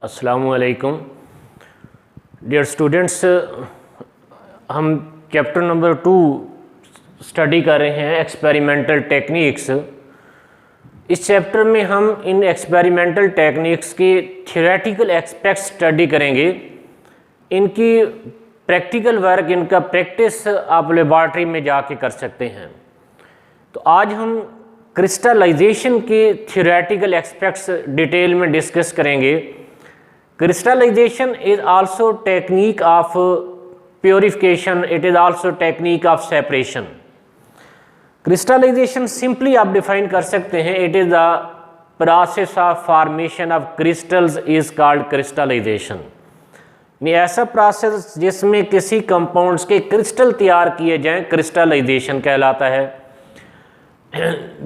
अस्सलामुअलैकुम dear students, हम chapter number 2 study कर रहे हैं एक्सपेरिमेंटल टेक्निक्स। इस चैप्टर में हम इन एक्सपेरिमेंटल टेक्निक्स के थ्योरेटिकल एस्पेक्ट्स स्टडी करेंगे। इनकी प्रैक्टिकल वर्क, इनका प्रैक्टिस आप लेबॉर्ट्री में जाके कर सकते हैं। तो आज हम क्रिस्टलाइजेशन के थ्योरेटिकल एस्पेक्ट्स डिटेल में डिस्कस करेंगे। Crystallization is also technique of purification. It is also technique of separation. Crystallization simply आप define कर सकते हैं, it is the process of formation of crystals is called crystallization. ये ऐसा process जिसमें किसी कंपाउंड्स के क्रिस्टल तैयार किए जाएं क्रिस्टलाइजेशन कहलाता है।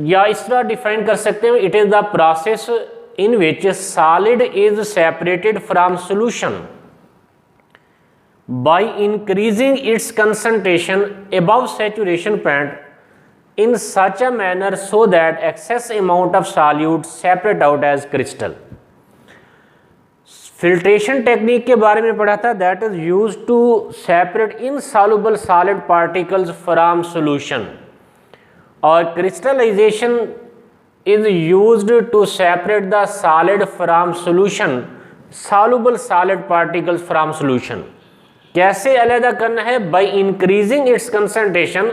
या इस तरह डिफाइन कर सकते हैं, it is the process in which solid is separated from solution by increasing its concentration above saturation point in such a manner so that excess amount of solute separate out as crystal. Filtration technique के बारे में पढ़ा था, that is used to separate insoluble solid particles from solution, और crystallization is used to separate the solid from solution, soluble solid particles from solution. कैसे अलग करना है? By increasing its concentration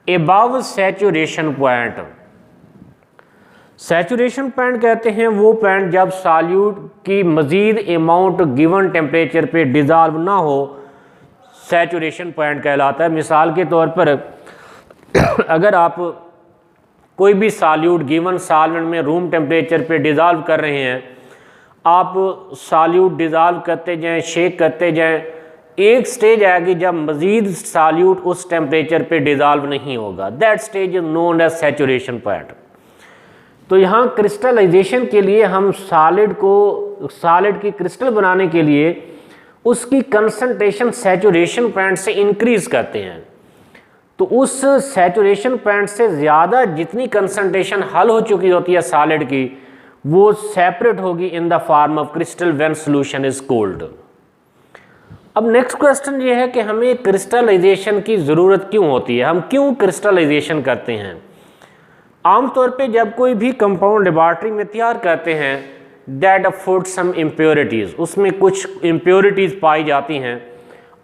above saturation point. saturation point कहते हैं वो point जब solute की मज़ीद अमाउंट गिवन टेम्परेचर पे डिज़ॉल्व ना हो, saturation point कहलाता है। मिसाल के तौर पर अगर आप कोई भी सॉल्यूट गिवन सॉल्वेंट में रूम टेम्परेचर पे डिज़ॉल्व कर रहे हैं, आप सॉल्यूट डिज़ॉल्व करते जाएं, शेक करते जाएं, एक स्टेज आएगी जब मज़ीद सॉल्यूट उस टेम्परेचर पे डिज़ॉल्व नहीं होगा, that stage is known as saturation point. तो यहाँ क्रिस्टलाइजेशन के लिए हम सॉलिड की क्रिस्टल बनाने के लिए उसकी कंसंट्रेशन सैचुरेशन पॉइंट से इंक्रीज़ करते हैं। तो उस सैचुरेशन पॉइंट से ज़्यादा जितनी कंसंट्रेशन हल हो चुकी होती है सॉलिड की, वो सेपरेट होगी इन the form of crystal when solution is cold. अब नेक्स्ट क्वेश्चन ये है कि हमें क्रिस्टलाइजेशन की ज़रूरत क्यों होती है, हम क्यों क्रिस्टलाइजेशन करते हैं। आमतौर पे जब कोई भी कंपाउंड लेबॉर्ट्री में तैयार करते हैं, दैट अफोर्ड सम इम्प्योरिटीज़, उसमें कुछ इम्प्योरिटीज़ पाई जाती हैं,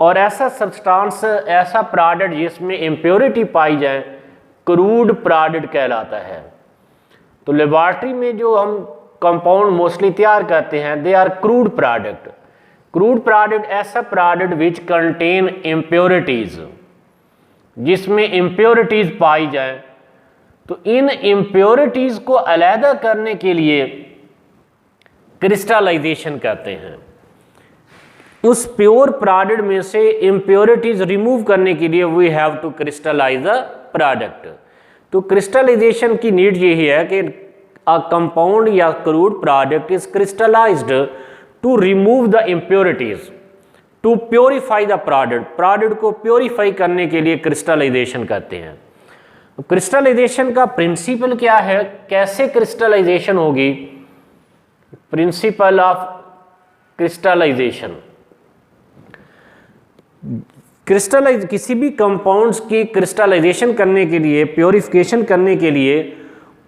और ऐसा सब्सटेंस, ऐसा प्रोडक्ट जिसमें इम्प्योरिटी पाई जाए क्रूड प्रोडक्ट कहलाता है। तो लेबॉर्ट्री में जो हम कंपाउंड मोस्टली तैयार करते हैं, they are crude product. Crude product ऐसा प्रोडक्ट विच कंटेन इम्प्योरिटीज़, जिसमें इम्प्योरिटीज़ पाई जाए। तो इन इम्प्योरिटीज़ को अलहदा करने के लिए क्रिस्टलाइजेशन करते हैं। उस प्योर प्रोडक्ट में से इम्प्योरिटीज रिमूव करने के लिए we have to crystallize the product. तो क्रिस्टलाइजेशन की नीड यही है कि अ कंपाउंड या crude product is crystallized to remove the impurities, to purify the product को प्योरीफाई करने के लिए क्रिस्टलाइजेशन करते हैं। क्रिस्टलाइजेशन का प्रिंसिपल क्या है, कैसे क्रिस्टलाइजेशन होगी? प्रिंसिपल ऑफ क्रिस्टलाइजेशन, किसी भी कंपाउंड्स की क्रिस्टलाइजेशन करने के लिए, प्योरिफिकेशन करने के लिए,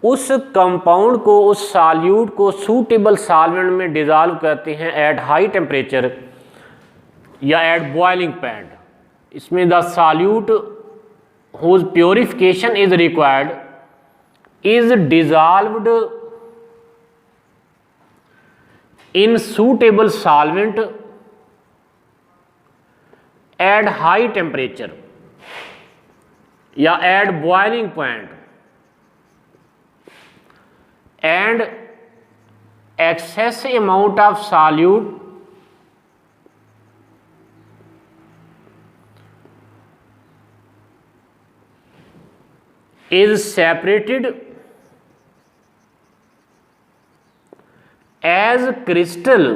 उस कंपाउंड को, उस सॉल्यूट को सूटेबल सॉल्वेंट में डिज़ॉल्व करते हैं एट हाई टेम्परेचर या एट बॉइलिंग पॉइंट। इसमें the solute whose purification is required is dissolved in suitable solvent at high temperature या at boiling point, and excess amount of solute is separated as crystal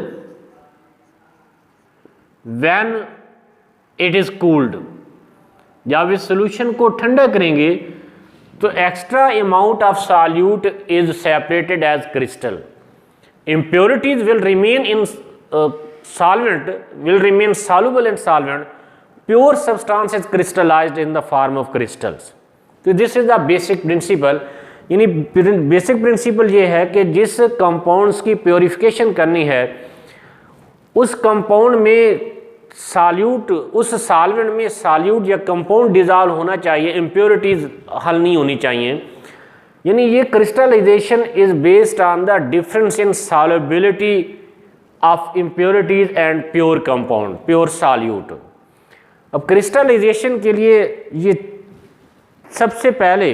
when it is cooled। जब इस solution को ठंडा करेंगे तो extra amount of solute is separated as crystal. impurities will remain in solvent, will remain soluble in solvent, pure substance is crystallized in the form of crystals. तो this is the basic principle, यानी basic principle ये है कि जिस compounds की purification करनी है उस कंपाउंड में सॉल्यूट, उस सॉल्वेंट में सॉल्यूट या कंपाउंड डिजॉल्व होना चाहिए, इम्प्योरिटीज हल नहीं होनी चाहिए। यानी ये crystallization is based on the difference in solubility of impurities and pure compound, pure solute. अब क्रिस्टलाइजेशन के लिए ये सबसे पहले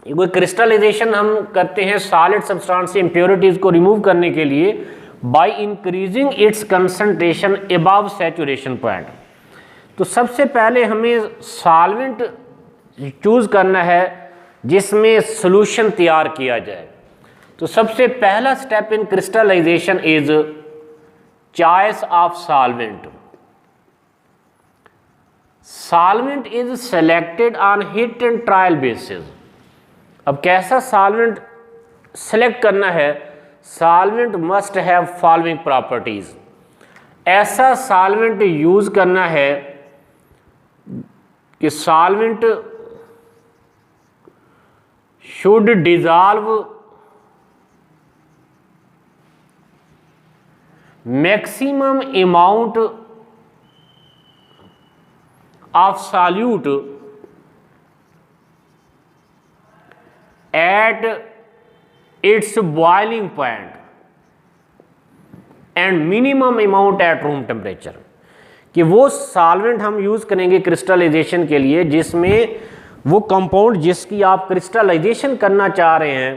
कोई क्रिस्टलाइजेशन हम करते हैं सॉलिड सब्सटेंस से इम्प्योरिटीज को रिमूव करने के लिए by increasing its concentration above saturation point. तो सबसे पहले हमें सॉल्वेंट चूज करना है जिसमें सॉल्यूशन तैयार किया जाए। तो सबसे पहला step in crystallization is choice of solvent. Solvent is selected on hit and trial basis. अब कैसा सॉल्वेंट सेलेक्ट करना है? Solvent must have following properties. ऐसा सॉल्वेंट यूज करना है कि solvent should dissolve maximum amount of solute at its boiling point and minimum amount at room temperature। कि वो सॉल्वेंट हम यूज़ करेंगे क्रिस्टलाइजेशन के लिए जिसमें वो कंपाउंड जिसकी आप क्रिस्टलाइजेशन करना चाह रहे हैं,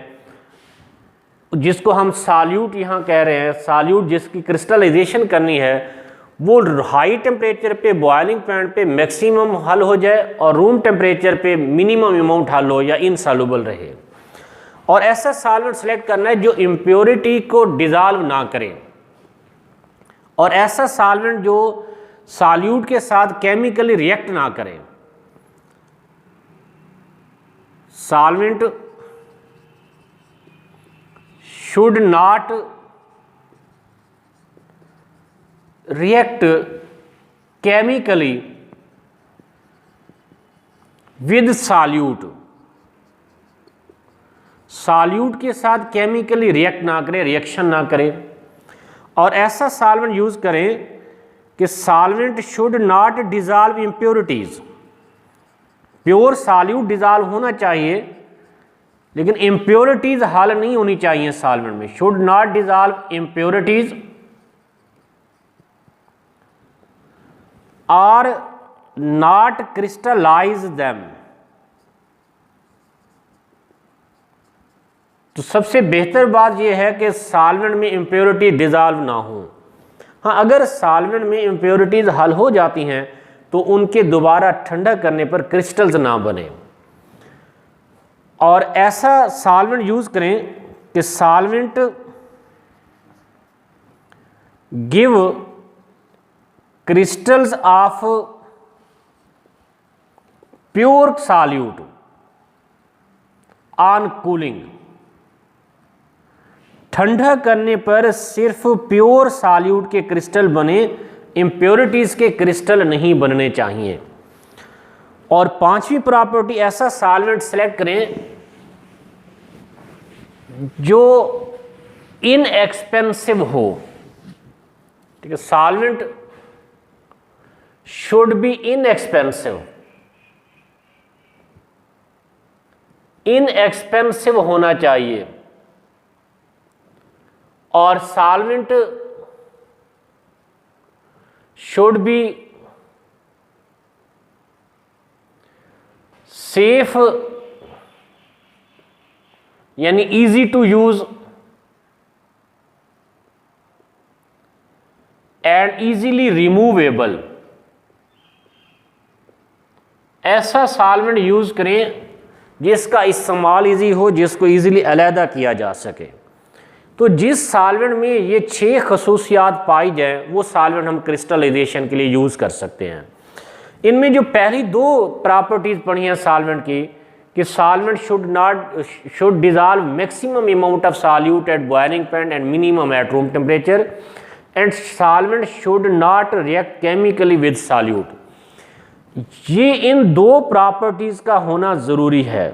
जिसको हम सॉल्यूट यहाँ कह रहे हैं, सॉल्यूट जिसकी क्रिस्टलाइजेशन करनी है वो हाई टेम्परेचर पे बॉइलिंग पॉइंट पे मैक्सिमम हल हो जाए और रूम टेम्परेचर पे मिनिमम अमाउंट हल हो या इनसॉल्युबल रहे। और ऐसा सॉल्वेंट सेलेक्ट करना है जो इम्प्योरिटी को डिजॉल्व ना करे और ऐसा सॉल्वेंट जो सॉल्यूट के साथ केमिकली रिएक्ट ना करे। Solvent should not react chemically with solute। Solute के साथ केमिकली रिएक्ट ना करे, रिएक्शन ना करे। और ऐसा सॉल्वेंट यूज करें कि solvent should not dissolve impurities. Pure solute dissolve होना चाहिए लेकिन इम्प्योरिटीज हल नहीं होनी चाहिए सॉल्वेंट में। शुड नॉट डिजॉल्व इम्प्योरिटीज और नॉट क्रिस्टलाइज देम। तो सबसे बेहतर बात यह है कि सॉल्वेंट में इम्प्योरिटी डिजॉल्व ना हो। हाँ, अगर सॉल्वेंट में इम्प्योरिटीज हल हो जाती हैं तो उनके दोबारा ठंडा करने पर क्रिस्टल्स ना बने। और ऐसा सॉल्वेंट यूज करें कि solvent give crystals of pure solute on cooling। ठंडा करने पर सिर्फ प्योर सॉल्यूट के क्रिस्टल बने, इम्प्योरिटीज के क्रिस्टल नहीं बनने चाहिए। और पांचवी प्रॉपर्टी, ऐसा सॉल्वेंट सेलेक्ट करें जो इनएक्सपेंसिव हो। ठीक है, solvent should be inexpensive। Inexpensive होना चाहिए। और सॉल्वेंट शुड बी सेफ यानी easy to use and easily removable. ऐसा सॉल्वेंट यूज करें जिसका इस्तेमाल इजी हो, जिसको इजीली अलहदा किया जा सके। तो जिस सॉल्वेंट में ये 6 खसूसियात पाई जाए वो सॉल्वेंट हम क्रिस्टलाइजेशन के लिए यूज़ कर सकते हैं। इनमें जो पहली 2 प्रॉपर्टीज़ पढ़ी हैं सॉल्वेंट की कि solvent should dissolve maximum amount of solute at boiling point and minimum at room temperature and solvent should not react chemically with solute. ये इन दो प्रॉपर्टीज़ का होना ज़रूरी है।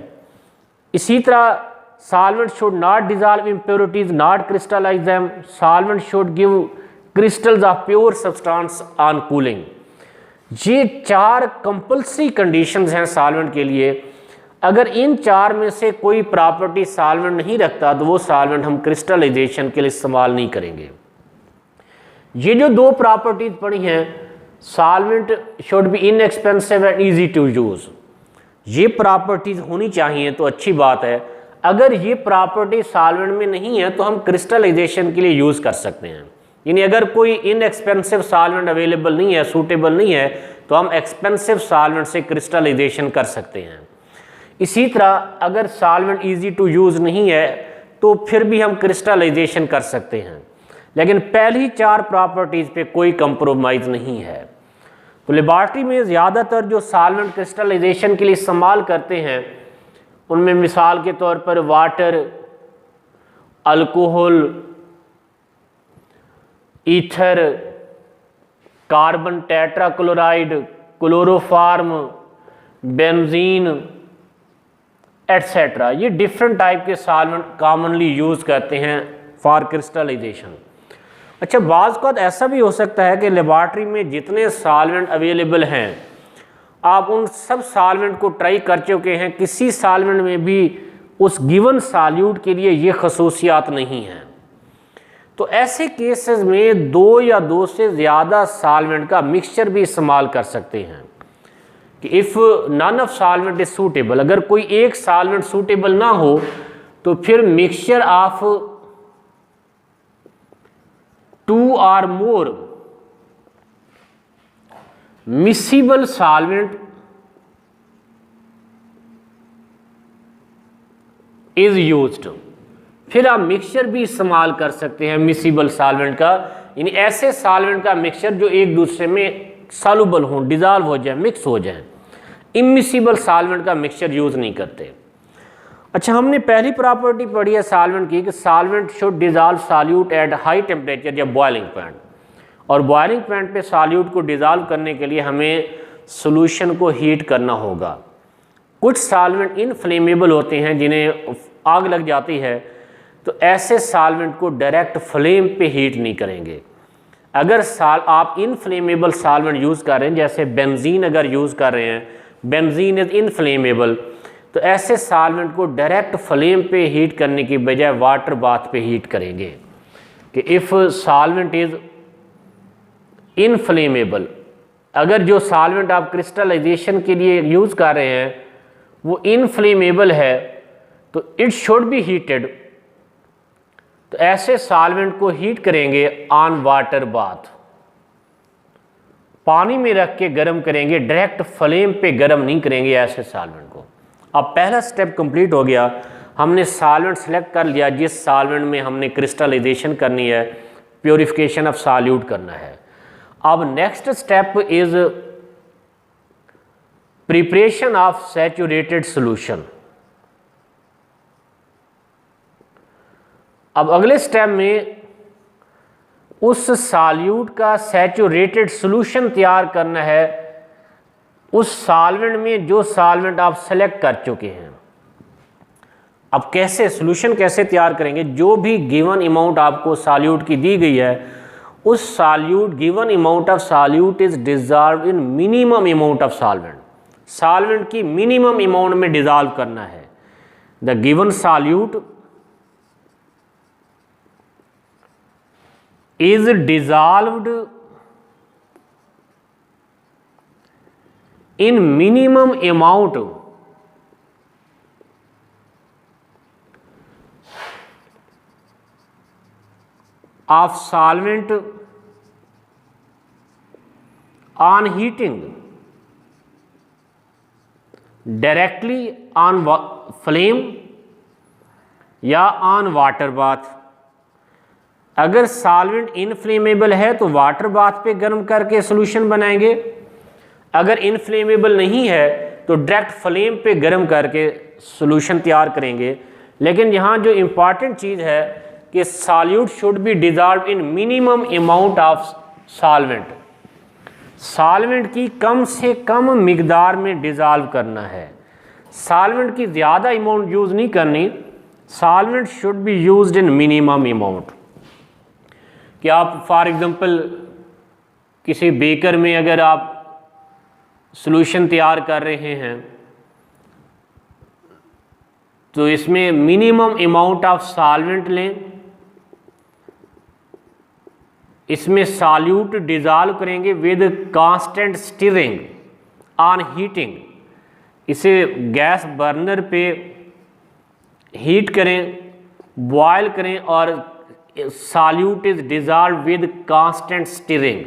इसी तरह solvent should not dissolve impurities, not crystallize them, solvent should give crystals of pure substance on cooling. ये चार कंपल्सरी कंडीशंस हैं सॉल्वेंट के लिए। अगर इन चार में से कोई प्रॉपर्टी सॉल्वेंट नहीं रखता तो वो सॉल्वेंट हम क्रिस्टलाइजेशन के लिए इस्तेमाल नहीं करेंगे। ये जो दो प्रॉपर्टीज पड़ी हैं, solvent should be inexpensive and easy to use, ये प्रॉपर्टीज होनी चाहिए तो अच्छी बात है। अगर ये प्रॉपर्टी सॉल्वेंट में नहीं है तो हम क्रिस्टलाइजेशन के लिए यूज़ कर सकते हैं। यानी अगर कोई इनएक्सपेंसिव सॉल्वेंट अवेलेबल नहीं है, सूटेबल नहीं है, तो हम एक्सपेंसिव सॉल्वेंट से क्रिस्टलाइजेशन कर सकते हैं। इसी तरह अगर सॉल्वेंट इजी टू यूज़ नहीं है तो फिर भी हम क्रिस्टलाइजेशन कर सकते हैं, लेकिन पहली चार प्रॉपर्टीज़ पे कोई कंप्रोमाइज़ नहीं है। तो लेबॉर्ट्री में ज़्यादातर जो सॉल्वेंट क्रिस्टलाइजेशन के लिए इस्तेमाल करते हैं उनमें मिसाल के तौर पर water, alcohol, ether, carbon tetrachloride, chloroform, benzene etcetera, ये डिफरेंट टाइप के सॉल्वेंट कॉमनली यूज़ करते हैं फॉर क्रिस्टलाइजेशन। अच्छा, बाज़ का ऐसा भी हो सकता है कि लेबॉर्ट्री में जितने सॉल्वेंट अवेलेबल हैं आप उन सब सॉल्वेंट को ट्राई कर चुके हैं, किसी सॉल्वेंट में भी उस गिवन सॉल्यूट के लिए ये खसूसियात नहीं हैं, तो ऐसे केसेस में दो या दो से ज़्यादा सॉल्वेंट का मिक्सचर भी इस्तेमाल कर सकते हैं कि if none of solvent is suitable, अगर कोई एक सॉल्वेंट सूटेबल ना हो तो फिर mixture of 2 or more miscible solvent is used। फिर आप मिक्सचर भी इस्तेमाल कर सकते हैं मिसिबल सॉल्वेंट का, यानी ऐसे सॉल्वेंट का मिक्सचर जो एक दूसरे में सॉल्युबल हो, डिज़ोल्व हो जाए, मिक्स हो जाए। इमिसिबल सॉल्वेंट का मिक्सचर यूज़ नहीं करते। अच्छा, हमने पहली प्रॉपर्टी पढ़ी है सॉल्वेंट की कि solvent should dissolve solute at high temperature या बॉइलिंग पॉइंट, और बॉइलिंग पॉइंट पे सॉल्यूट को डिज़ोल्व करने के लिए हमें सॉल्यूशन को हीट करना होगा। कुछ सॉल्वेंट इनफ्लेमेबल होते हैं जिन्हें आग लग जाती है, तो ऐसे सॉल्वेंट को डायरेक्ट फ्लेम पे हीट नहीं करेंगे। अगर आप इनफ्लेमेबल सॉल्वेंट यूज़ कर रहे हैं, जैसे बेंजीन अगर यूज़ कर रहे हैं, बेंजीन इज़ इनफ्लेमेबल, तो ऐसे सॉल्वेंट को डायरेक्ट फ्लेम पे हीट करने की बजाय वाटर बाथ पे हीट करेंगे कि इफ़ सॉल्वेंट इज़ इनफ्लेमेबल, अगर जो सॉल्वेंट आप क्रिस्टलाइजेशन के लिए यूज़ कर रहे हैं वो इनफ्लेमेबल है तो इट शुड बी हीटेड, तो ऐसे सॉल्वेंट को हीट करेंगे ऑन वाटर बाथ, पानी में रख के गर्म करेंगे, डायरेक्ट फ्लेम पे गर्म नहीं करेंगे ऐसे सॉल्वेंट को। अब पहला स्टेप कंप्लीट हो गया, हमने सॉल्वेंट सेलेक्ट कर लिया जिस सॉल्वेंट में हमने क्रिस्टलाइजेशन करनी है, प्योरिफिकेशन ऑफ सॉल्यूट करना है। अब next step is preparation of saturated solution. अब अगले स्टेप में उस सॉल्यूट का सैचुरेटेड सॉल्यूशन तैयार करना है उस सॉल्वेंट में जो सॉल्वेंट आप सेलेक्ट कर चुके हैं। अब कैसे सॉल्यूशन कैसे तैयार करेंगे? जो भी गिवन अमाउंट आपको सॉल्यूट की दी गई है, उस solute given amount of solute is dissolve in minimum amount of solvent, solvent की मिनिमम अमाउंट में डिजॉल्व करना है। The given solute is dissolved in minimum amount of solvent on heating directly on flame या on water bath। अगर solvent inflammable है तो water bath पे गर्म करके सॉल्यूशन बनाएंगे, अगर इनफ्लेमेबल नहीं है तो डायरेक्ट फ्लेम पे गर्म करके सॉल्यूशन तैयार करेंगे। लेकिन यहाँ जो इम्पॉर्टेंट चीज़ है कि solute should be dissolve in minimum amount of solvent, solvent की कम से कम मिकदार में डिज़ॉल्व करना है, सॉल्वेंट की ज़्यादा अमाउंट यूज़ नहीं करनी, solvent should be used in minimum amount. कि आप फॉर एग्जांपल किसी बेकर में अगर आप सॉल्यूशन तैयार कर रहे हैं तो इसमें मिनिमम अमाउंट ऑफ सॉल्वेंट लें, इसमें सॉल्यूट डिज़ॉल्व करेंगे with constant stirring on heating, इसे गैस बर्नर पे हीट करें, बॉयल करें और solute is dissolve with constant stirring.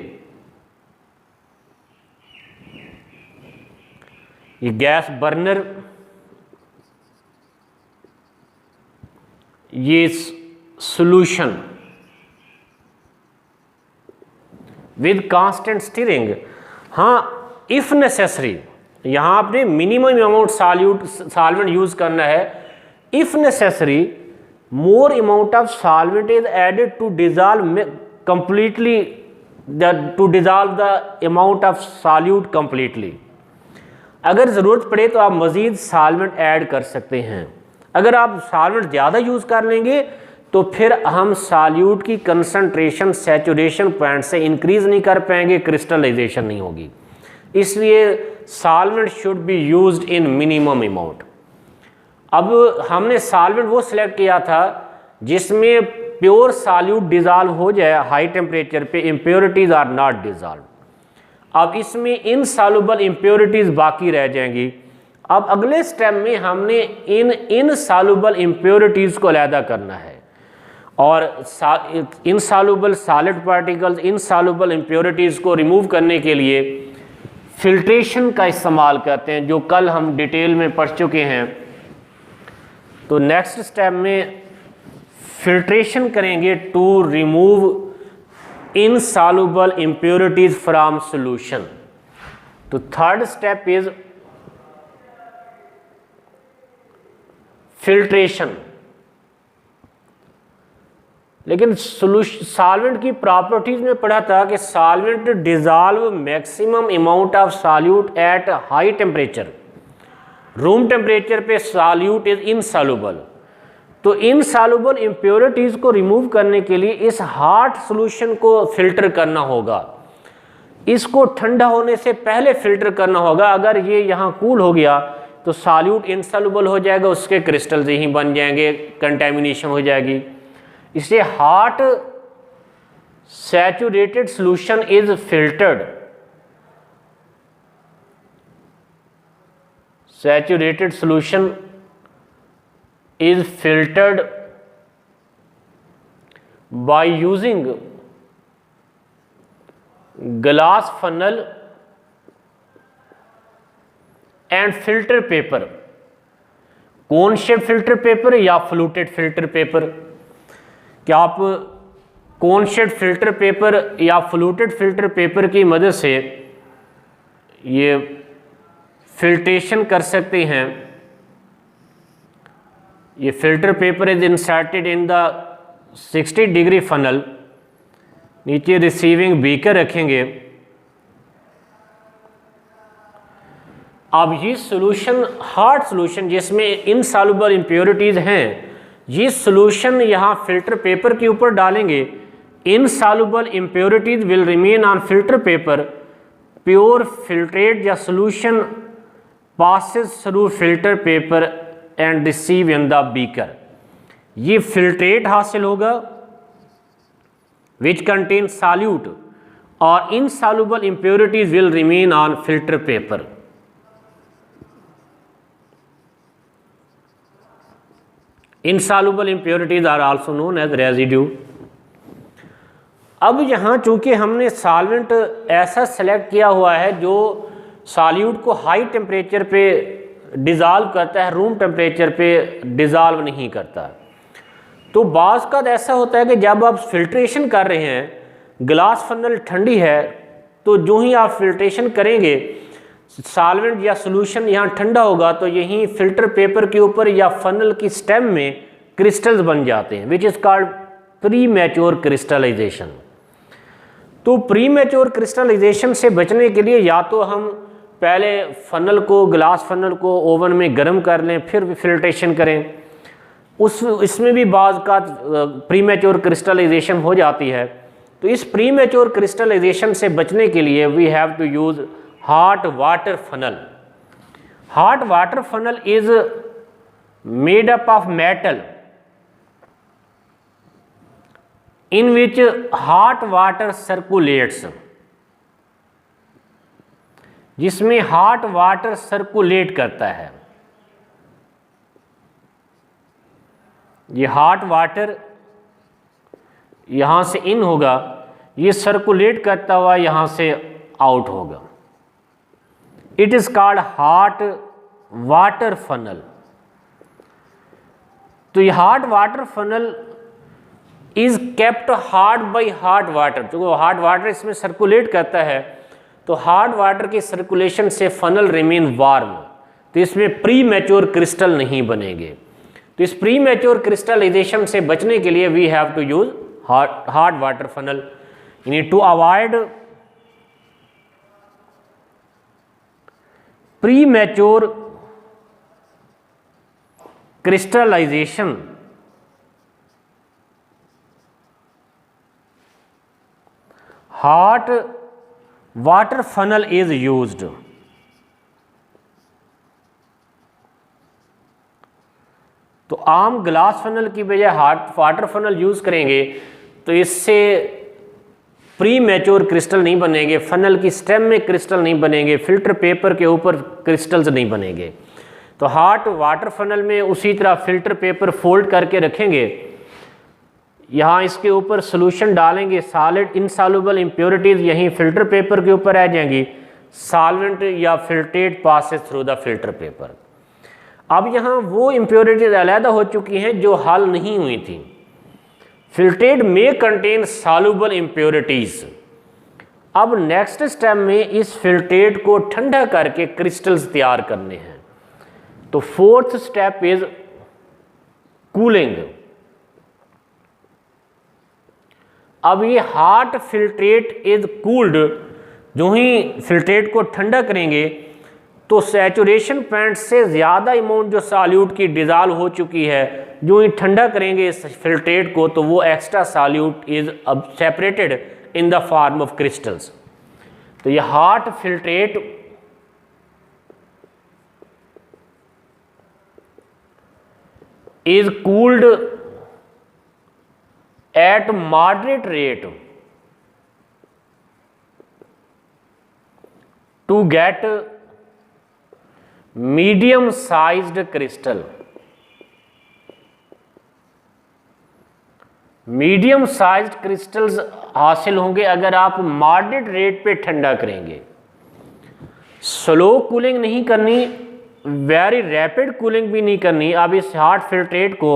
ये गैस बर्नर, ये सॉल्यूशन विद कांस्टेंट स्टिरिंग। हाँ, इफ नेसेसरी, यहाँ आपने मिनिमम अमाउंट सॉल्वेंट यूज़ करना है। If necessary more amount of solvent is added to dissolve completely to dissolve the amount of solute completely. अगर ज़रूरत पड़े तो आप मज़ीद सॉल्वेंट ऐड कर सकते हैं। अगर आप सॉल्वेंट ज़्यादा यूज़ कर लेंगे तो फिर हम सॉल्यूट की कंसंट्रेशन सैचुरेशन पॉइंट से इंक्रीज़ नहीं कर पाएंगे, क्रिस्टलाइजेशन नहीं होगी। इसलिए solvent should be used in minimum amount. अब हमने सॉल्वेंट वो सिलेक्ट किया था जिसमें प्योर सॉल्यूट डिज़ॉल्व हो जाए हाई टेम्परेचर पे, इम्प्योरिटीज़ आर नॉट डिज़ॉल्व। अब इसमें इनसॉल्युबल इम्प्योरिटीज़ बाकी रह जाएंगी। अब अगले स्टेप में हमने इन इनसॉल्युबल इम्प्योरिटीज़ को अलहदा करना है और insoluble solid particles, insoluble impurities को रिमूव करने के लिए फिल्ट्रेशन का इस्तेमाल करते हैं, जो कल हम डिटेल में पढ़ चुके हैं। तो नेक्स्ट स्टेप में फिल्ट्रेशन करेंगे to remove insoluble impurities from solution. तो थर्ड स्टेप इज फिल्ट्रेशन। लेकिन सॉल्वेंट की प्रॉपर्टीज में पढ़ा था कि solvent dissolve maximum amount of solute at high temperature. Room temperature पे सॉल्यूट इज इनसॉल्युबल। तो इनसॉल्युबल इम्प्योरिटीज़ को रिमूव करने के लिए इस हॉट सॉल्यूशन को फिल्टर करना होगा। इसको ठंडा होने से पहले फिल्टर करना होगा। अगर ये यहाँ कूल हो गया तो सॉल्यूट इनसॉल्युबल हो जाएगा, उसके क्रिस्टल्स यहीं बन जाएंगे, कंटेमिनेशन हो जाएगी। इसलिए hot saturated solution is filtered. Saturated solution is filtered by using glass funnel and filter paper, cone shape filter paper या fluted filter paper। क्या आप cone shape filter paper या fluted filter paper की मदद से ये फिल्ट्रेशन कर सकते हैं। ये filter paper is inserted in the 60 degree funnel, नीचे रिसीविंग बीकर रखेंगे। अब ये सॉल्यूशन हार्ड सॉल्यूशन जिसमें इनसॉल्युबल इम्प्योरिटीज़ हैं, ये सॉल्यूशन यहाँ फिल्टर पेपर के ऊपर डालेंगे। Insoluble impurities will remain on filter paper. Pure filtrate या solution passes through filter paper and receive in the beaker. ये फिल्ट्रेट हासिल होगा विच कंटेन सॉल्यूट और insoluble impurities will remain on filter paper. Insoluble impurities are also known as residue. अब यहाँ चूंकि हमने solvent ऐसा सेलेक्ट किया हुआ है जो सॉल्यूट को हाई टेम्परेचर पे डिज़ॉल्व करता है, रूम टेम्परेचर पे डिज़ॉल्व नहीं करता। तो बाज़ का ऐसा होता है कि जब आप फिल्ट्रेशन कर रहे हैं, ग्लास फनल ठंडी है, तो जो ही आप फिल्ट्रेशन करेंगे सॉल्वेंट या सॉल्यूशन यहाँ ठंडा होगा तो यहीं फिल्टर पेपर के ऊपर या फनल की स्टेम में क्रिस्टल्स बन जाते हैं, which is called premature crystallization. तो प्री मैच्योर क्रिस्टलाइजेशन से बचने के लिए या तो हम पहले फनल को, ग्लास फनल को ओवन में गर्म कर लें, फिर फिल्ट्रेशन करें, इसमें भी बाज़ का प्री मैच्योर क्रिस्टलाइजेशन हो जाती है। तो इस प्री मैच्योर क्रिस्टलाइजेशन से बचने के लिए we have to use hot water funnel. Hot water funnel is made up of metal in which hot water circulates, जिसमें hot water circulate करता है। ये hot water यहाँ से इन होगा, ये सर्कुलेट करता हुआ यहाँ से आउट होगा। It is called hot water funnel. तो ये hot water funnel is kept hot by hot water। जो hot water इसमें सर्कुलेट करता है तो hot water की सर्कुलेशन से funnel remain warm, तो इसमें प्री मैच्योर क्रिस्टल नहीं बनेंगे। तो इस प्री मैच्योर क्रिस्टलाइजेशन से बचने के लिए we have to use hot water funnel. You need to avoid premature crystallization hot water funnel is used। तो आम ग्लास फनल की बजाय हॉट वाटर फनल यूज़ करेंगे तो इससे प्री मैच्योर क्रिस्टल नहीं बनेंगे, फनल की स्टेम में क्रिस्टल नहीं बनेंगे, फिल्टर पेपर के ऊपर क्रिस्टल्स नहीं बनेंगे। तो हॉट वाटर फनल में उसी तरह फिल्टर पेपर फोल्ड करके रखेंगे, यहाँ इसके ऊपर सॉल्यूशन डालेंगे, सॉलिड इनसॉल्युबल इम्प्योरिटीज़ यहीं फिल्टर पेपर के ऊपर आ जाएंगी, सॉल्वेंट या filtrate passes through the filter paper. अब यहाँ वो इम्प्योरिटीज़ अलहदा हो चुकी हैं जो हल नहीं हुई थी। फिल्ट्रेट में कंटेन सॉल्युबल इम्प्योरिटीज़। अब नेक्स्ट स्टेप में इस फिल्ट्रेट को ठंडा करके क्रिस्टल्स तैयार करने हैं। तो फोर्थ स्टेप इज कूलिंग। अब ये हॉट फिल्ट्रेट इज कूल्ड, जो ही फिल्ट्रेट को ठंडा करेंगे तो सैचुरेशन पॉइंट से ज़्यादा अमाउंट जो सॉल्यूट की डिज़ॉल्व हो चुकी है, जो ही ठंडा करेंगे इस फिल्ट्रेट को तो वो एक्स्ट्रा सॉल्यूट इज अब separated in the form of crystals. तो ये hot filtrate is cooled at moderate rate to get medium sized crystal. Medium sized crystals हासिल होंगे अगर आप मॉडरेट रेट पे ठंडा करेंगे। स्लो कूलिंग नहीं करनी, वेरी रैपिड कूलिंग भी नहीं करनी। अब इस हॉट फिल्ट्रेट को,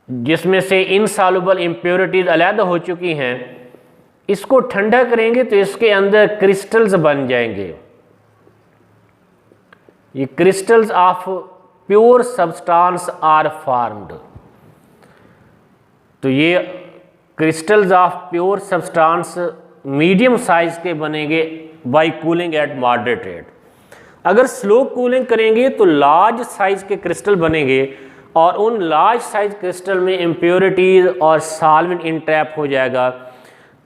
जिसमें से इनसॉल्युबल इम्प्योरिटीज अलग हो चुकी हैं, इसको ठंडा करेंगे तो इसके अंदर क्रिस्टल्स बन जाएंगे। ये crystals of pure substance are formed. तो ये crystals of pure substance medium size के बनेंगे by cooling at moderate rate. अगर स्लो कूलिंग करेंगे तो लार्ज साइज के क्रिस्टल बनेंगे और उन लार्ज साइज क्रिस्टल में इम्प्योरिटीज़ और सॉल्वेंट इंट्रैप हो जाएगा,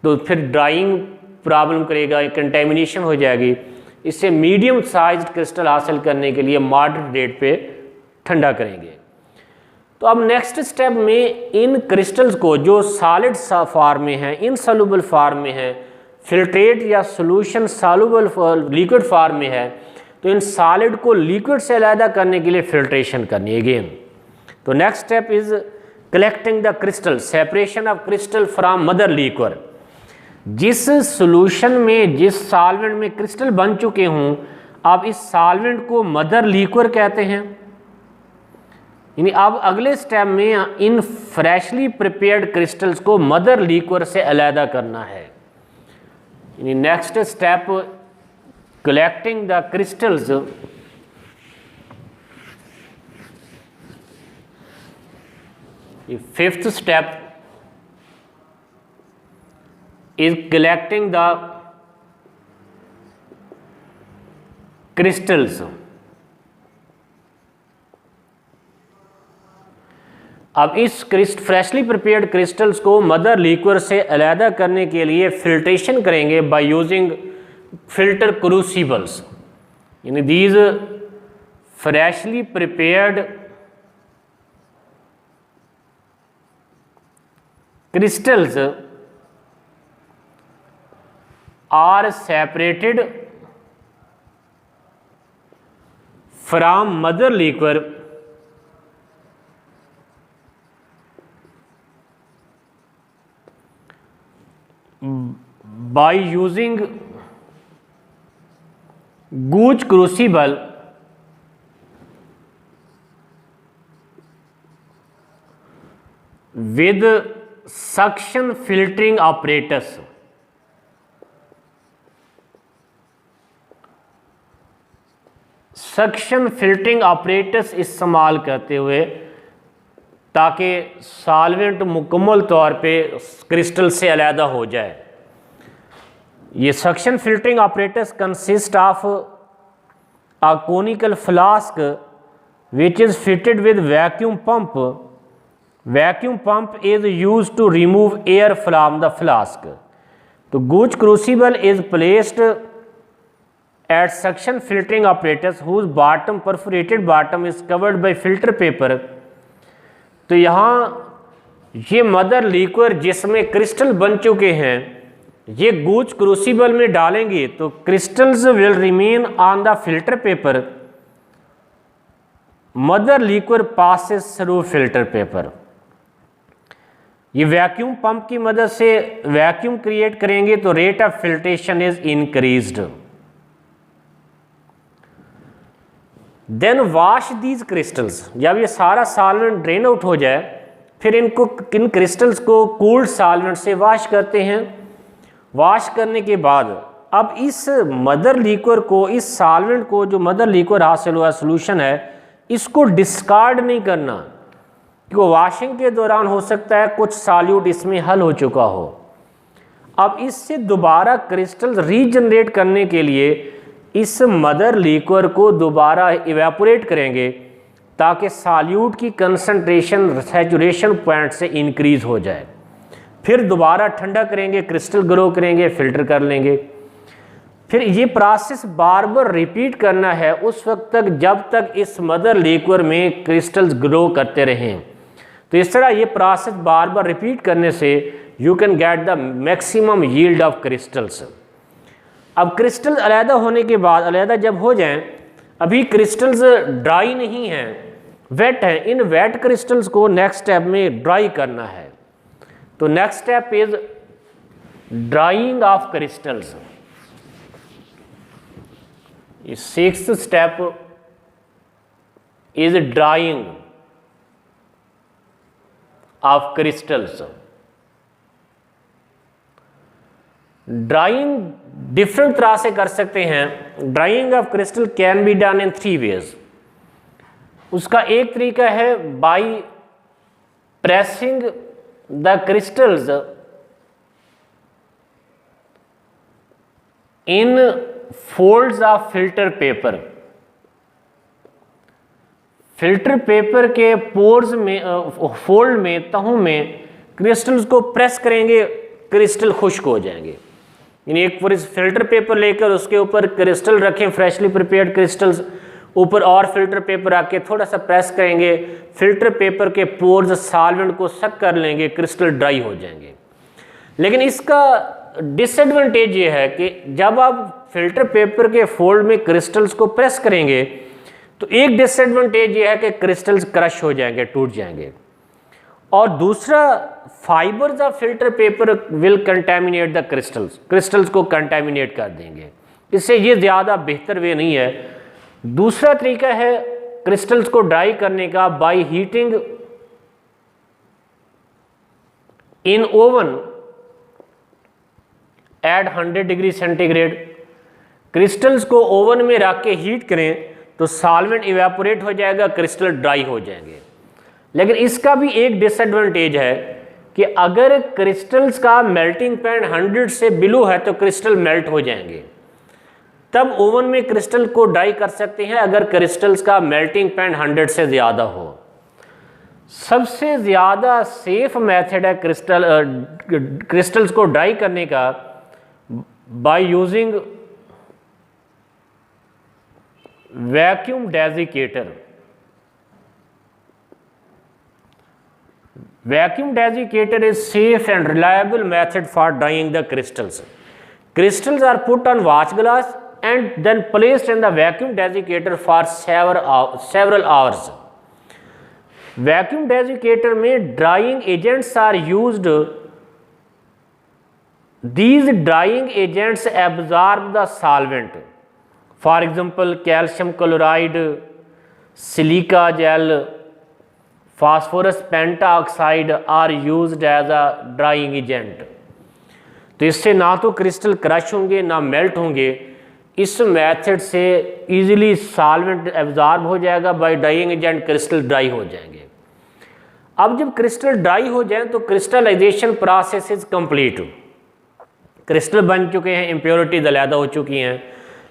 तो फिर ड्राइंग प्रॉब्लम करेगा, कंटेमिनेशन हो जाएगी। इससे मीडियम साइज क्रिस्टल हासिल करने के लिए मॉडरेट रेट पे ठंडा करेंगे। तो अब नेक्स्ट स्टेप में इन क्रिस्टल्स को जो सॉलिड फॉर्म में है, इनसॉल्युबल फॉर्म में है, फिल्ट्रेट या सॉल्यूशन सॉल्युबल लिक्विड फॉर्म में है, तो इन सॉलिड को लिक्विड से अलग करने के लिए फिल्ट्रेशन करनी है अगेन। तो next step is collecting the crystal, separation of crystal from mother liquid. जिस सॉल्यूशन में, जिस सॉल्वेंट में क्रिस्टल बन चुके हों, अब इस सॉल्वेंट को मदर लिक्विड कहते हैं। यानी अब अगले स्टेप में इन फ्रेशली प्रिपेयर्ड क्रिस्टल्स को मदर लिक्विड से अलग करना है। यानी next step collecting the crystals the fifth step is collecting the crystals. अब इस फ्रेशली प्रिपेयर्ड क्रिस्टल्स को मदर लिक्विड से अलहदा करने के लिए फिल्ट्रेशन करेंगे बाय यूजिंग फिल्टर क्रूसिबल्स। यानी these freshly prepared crystals are separated from mother liquor by using gauge crucible with suction filtering apparatus। Suction filtering apparatus इस्तेमाल करते हुए ताकि सॉल्वेंट मुकम्मल तौर पे क्रिस्टल से अलहदा हो जाए। ये suction filtering apparatus consist of a conical flask which is fitted with vacuum pump. Vacuum pump is used to remove air from the flask। तो gauge crucible is placed at suction filtering apparatus whose bottom perforated bottom is covered by filter paper। तो यहाँ ये mother liquid जिसमें crystal बन चुके हैं ये गूज crucible में डालेंगे तो crystals will remain on the filter paper. Mother liquid passes through filter paper. ये वैक्यूम पंप की मदद से वैक्यूम क्रिएट करेंगे तो rate of filtration is increased. Then wash these crystals. जब ये सारा सॉल्वेंट ड्रेन आउट हो जाए फिर इन क्रिस्टल्स को कूल्ड सॉल्वेंट से वॉश करते हैं। वॉश करने के बाद अब इस मदर लिक्विड को, इस सॉल्वेंट को जो मदर लिक्विड हासिल हुआ सोल्यूशन है, इसको डिस्कार्ड नहीं करना क्योंकि वॉशिंग के दौरान हो सकता है कुछ सॉल्यूट इसमें हल हो चुका हो। अब इससे दोबारा क्रिस्टल रीजनरेट करने के लिए इस मदर लिक्विड को दोबारा इवेपोरेट करेंगे ताकि सॉल्यूट की कंसंट्रेशन सैचुरेशन पॉइंट से इंक्रीज़ हो जाए। फिर दोबारा ठंडा करेंगे, क्रिस्टल ग्रो करेंगे, फिल्टर कर लेंगे। फिर ये प्रोसेस बार बार रिपीट करना है उस वक्त तक जब तक इस मदर लिक्विड में क्रिस्टल्स ग्रो करते रहें। तो इस तरह ये प्रोसेस बार बार रिपीट करने से you can get the maximum yield of crystals. अब क्रिस्टल अलहदा होने के बाद, अलहदा जब हो जाएं, अभी क्रिस्टल्स ड्राई नहीं हैं, वेट हैं, इन वेट क्रिस्टल्स को नेक्स्ट स्टेप में ड्राई करना है। तो next step is drying of crystals. Sixth step is drying of crystals. Drying different तरह से कर सकते हैं। Drying of crystal can be done in 3 ways. उसका एक तरीका है by pressing the crystals in folds of filter paper. Filter paper के पोर्स में, फोल्ड में, तहों में क्रिस्टल्स को प्रेस करेंगे, क्रिस्टल खुश्क हो जाएंगे। यानी एक फिल्टर पेपर लेकर उसके ऊपर क्रिस्टल रखें, फ्रेशली प्रिपेयर्ड क्रिस्टल्स, ऊपर और फिल्टर पेपर आके थोड़ा सा प्रेस करेंगे, फिल्टर पेपर के पोर्स सॉल्वेंट को सक कर लेंगे, क्रिस्टल ड्राई हो जाएंगे। लेकिन इसका डिसएडवांटेज ये है कि जब आप फिल्टर पेपर के फोल्ड में क्रिस्टल्स को प्रेस करेंगे तो एक डिसएडवांटेज ये है कि क्रिस्टल्स क्रश हो जाएंगे, टूट जाएंगे। और दूसरा, fibres of filter paper will contaminate the crystals, crystals को कंटेमिनेट कर देंगे। इससे ये ज़्यादा बेहतर वे नहीं है। दूसरा तरीका है क्रिस्टल्स को ड्राई करने का by heating in oven at 100 degree centigrade. Crystals को ओवन में रख के हीट करें तो सॉल्वेंट इवेपोरेट हो जाएगा, क्रिस्टल ड्राई हो जाएंगे। लेकिन इसका भी एक डिसएडवांटेज है कि अगर क्रिस्टल्स का मेल्टिंग पॉइंट 100 से बिलो है तो क्रिस्टल मेल्ट हो जाएंगे। तब ओवन में क्रिस्टल को ड्राई कर सकते हैं अगर क्रिस्टल्स का मेल्टिंग पॉइंट 100 से ज़्यादा हो। सबसे ज़्यादा सेफ मेथड है क्रिस्टल्स को ड्राई करने का by using vacuum desiccator. Vacuum desiccator is safe and reliable method for drying the crystals. Crystals are put on watch glass and then placed in the vacuum desiccator for several hours. Vacuum desiccator में drying agents are used. These drying agents absorb the solvent. For example, calcium chloride, silica gel, phosphorus pentoxide are used as a drying agent. तो इससे ना तो crystal crush होंगे ना melt होंगे। इस method से इजीली सॉल्वेंट एब्जॉर्ब हो जाएगा, by drying agent crystal dry हो जाएंगे। अब जब क्रिस्टल ड्राई हो जाए तो crystallization process is complete. Crystal बन चुके हैं, इम्प्योरिटीज अलहदा हो चुकी हैं।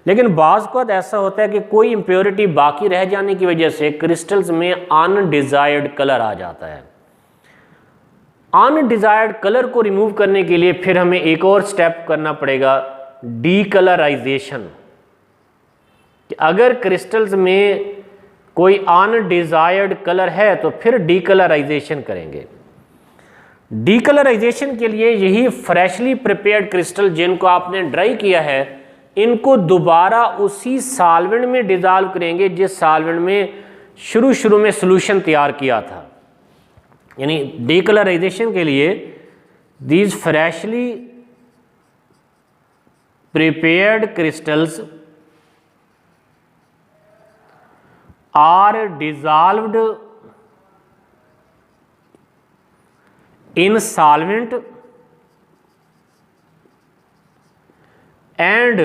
लेकिन बाज़ को ऐसा होता है कि कोई इम्प्योरिटी बाकी रह जाने की वजह से क्रिस्टल्स में अनडिज़ायर्ड कलर आ जाता है। अनडिज़ायर्ड कलर को रिमूव करने के लिए फिर हमें एक और स्टेप करना पड़ेगा, डीकलराइजेशन। कि अगर क्रिस्टल्स में कोई अनडिज़ायर्ड कलर है तो फिर डीकलराइजेशन करेंगे। डीकलराइजेशन के लिए यही फ्रेशली प्रिपेयर्ड क्रिस्टल जिनको आपने ड्राई किया है, इनको दोबारा उसी सॉल्वेंट में डिज़ोल्व करेंगे जिस सॉल्वेंट में शुरू में सॉल्यूशन तैयार किया था। यानी डीकलराइजेशन के लिए these freshly prepared crystals are dissolved in solvent and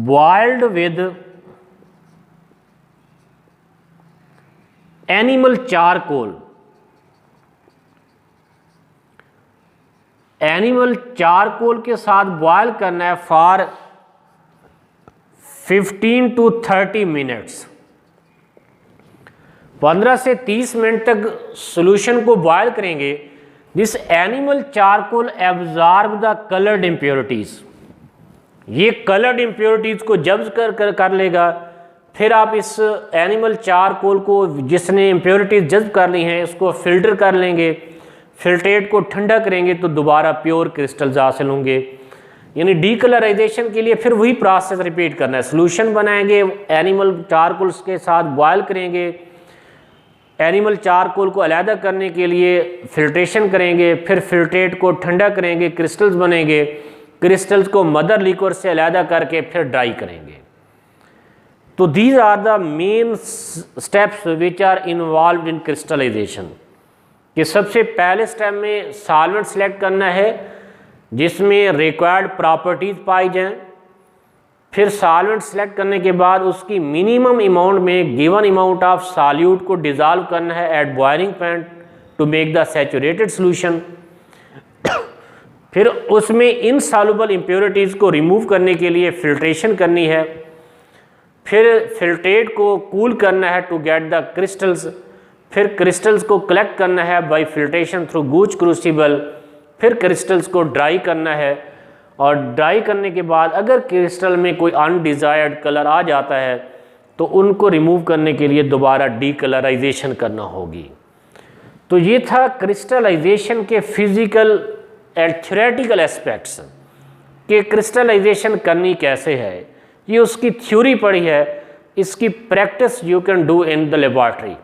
boiled with animal charcoal. Animal charcoal के साथ बॉयल करना है फॉर 15 to 30 मिनट्स। 15 से 30 मिनट तक सॉल्यूशन को बॉयल करेंगे। This animal charcoal absorb the coloured impurities. ये कलर्ड इम्प्योरिटीज़ को जब्त कर लेगा। फिर आप इस एनिमल चारकोल को जिसने इम्प्योरिटीज़ जब्त कर ली हैं इसको फ़िल्टर कर लेंगे, फिल्ट्रेट को ठंडा करेंगे तो दोबारा प्योर क्रिस्टल्स हासिल होंगे। यानी डीकलराइजेशन के लिए फिर वही प्रोसेस रिपीट करना है। सॉल्यूशन बनाएंगे, एनिमल चारकोल्स के साथ बॉयल करेंगे, एनिमल चारकोल को अलहदा करने के लिए फिल्ट्रेशन करेंगे, फिर फिल्ट्रेट को ठंडा करेंगे, क्रिस्टल्स बनेंगे। क्रिस्टल्स को मदर लिक्विड से अलहदा करके फिर ड्राई करेंगे। तो these are the main steps which are involve in crystallization. कि सबसे पहले स्टेप में सॉल्वेंट सेलेक्ट करना है जिसमें रिक्वायर्ड प्रॉपर्टीज़ पाई जाएं। फिर सॉल्वेंट सेलेक्ट करने के बाद उसकी मिनिमम अमाउंट में गिवन अमाउंट ऑफ सॉल्यूट को डिज़ोल्व करना है at boiling point to make the saturated solution. फिर उसमें इनसॉल्युबल इम्प्योरिटीज़ को रिमूव करने के लिए फिल्ट्रेशन करनी है। फिर फिल्ट्रेट को कूल करना है टू गेट द क्रिस्टल्स। फिर क्रिस्टल्स को कलेक्ट करना है बाय फिल्ट्रेशन थ्रू गूच क्रूसिबल। फिर क्रिस्टल्स को ड्राई करना है और ड्राई करने के बाद अगर क्रिस्टल में कोई अनडिज़ायर्ड कलर आ जाता है तो उनको रिमूव करने के लिए दोबारा डीकलराइजेशन करना होगी। तो ये था क्रिस्टलाइजेशन के फिज़िकल एंड थ्योरेटिकल एस्पेक्ट्स कि क्रिस्टलाइजेशन करनी कैसे है। ये उसकी थ्योरी पढ़ी है, इसकी practice you can do in the laboratory.